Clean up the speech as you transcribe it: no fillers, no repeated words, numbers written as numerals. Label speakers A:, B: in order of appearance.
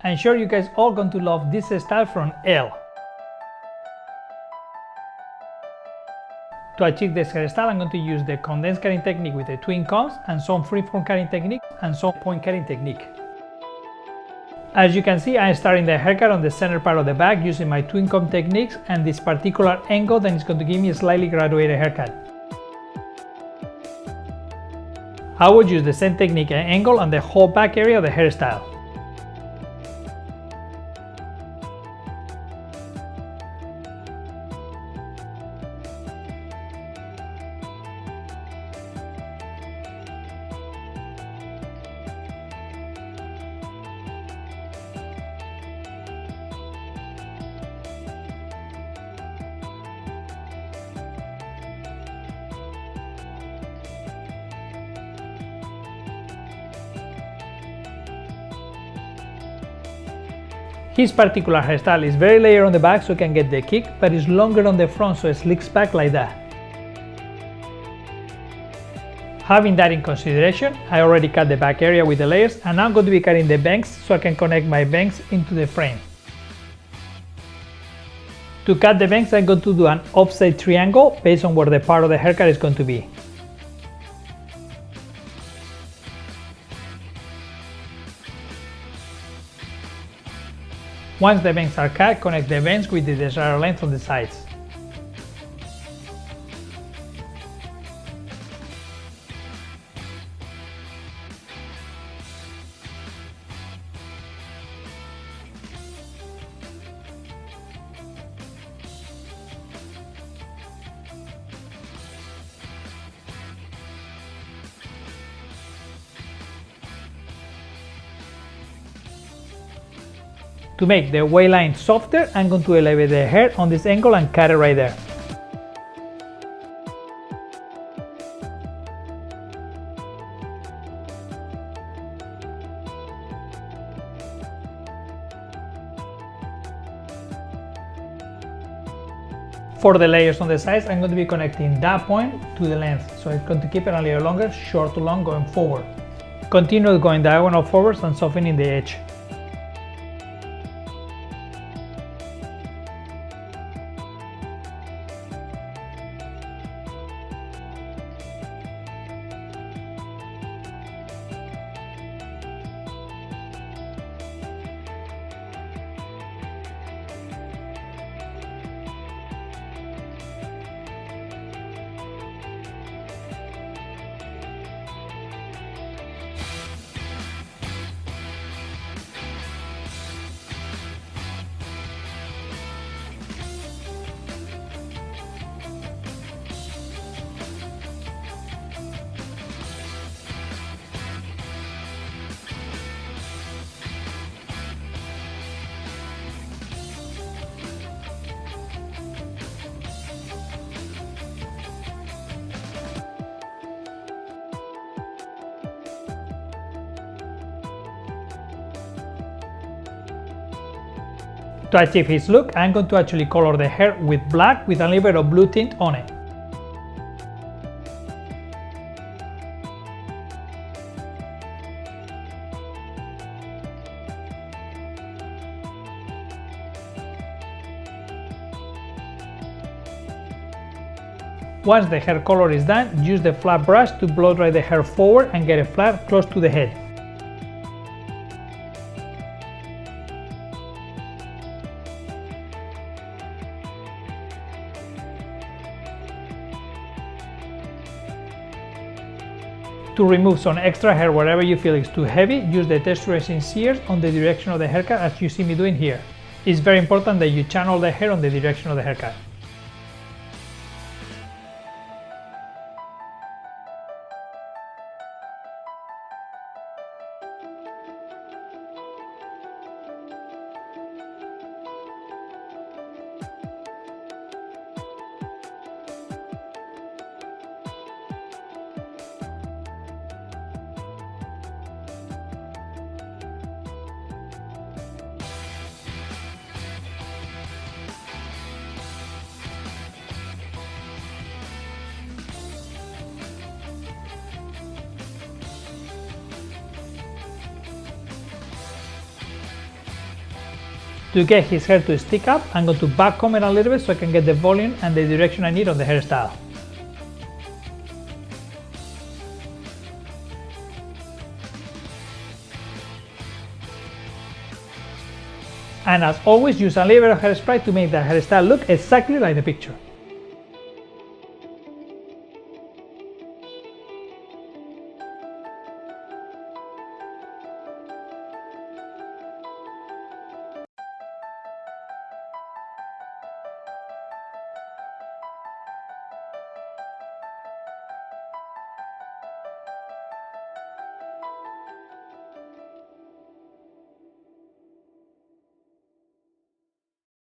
A: I'm sure you guys all going to love this style from L. To achieve this hairstyle, I'm going to use the condensed cutting technique with the twin combs and some freeform cutting technique and some point cutting technique. As you can see, I'm starting the haircut on the center part of the back using my twin comb techniques and this particular angle that is going to give me a slightly graduated haircut. I would use the same technique and angle on the whole back area of the hairstyle. His particular hairstyle is very layered on the back so you can get the kick, but it's longer on the front so it slicks back like that. Having that in consideration, I already cut the back area with the layers and now I'm going to be cutting the bangs so I can connect my bangs into the frame. To cut the bangs, I'm going to do an offset triangle based on where the part of the haircut is going to be. Once the bangs are cut, connect the bangs with the desired length on the sides. To make the weight line softer, I'm going to elevate the hair on this angle and cut it right there. For the layers on the sides, I'm going to be connecting that point to the length, so it's going to keep it a little longer, short to long going forward. Continue going diagonal forwards and softening the edge. To achieve his look, I'm going to actually color the hair with black with a little bit of blue tint on it. Once the hair color is done, use the flat brush to blow dry the hair forward and get it flat close to the head. To remove some extra hair wherever you feel it's too heavy, use the texturizing shears on the direction of the haircut as you see me doing here. It's very important that you channel the hair on the direction of the haircut. To get his hair to stick up, I'm going to back comb it a little bit so I can get the volume and the direction I need on the hairstyle. And as always, use a little bit of hairspray to make the hairstyle look exactly like the picture.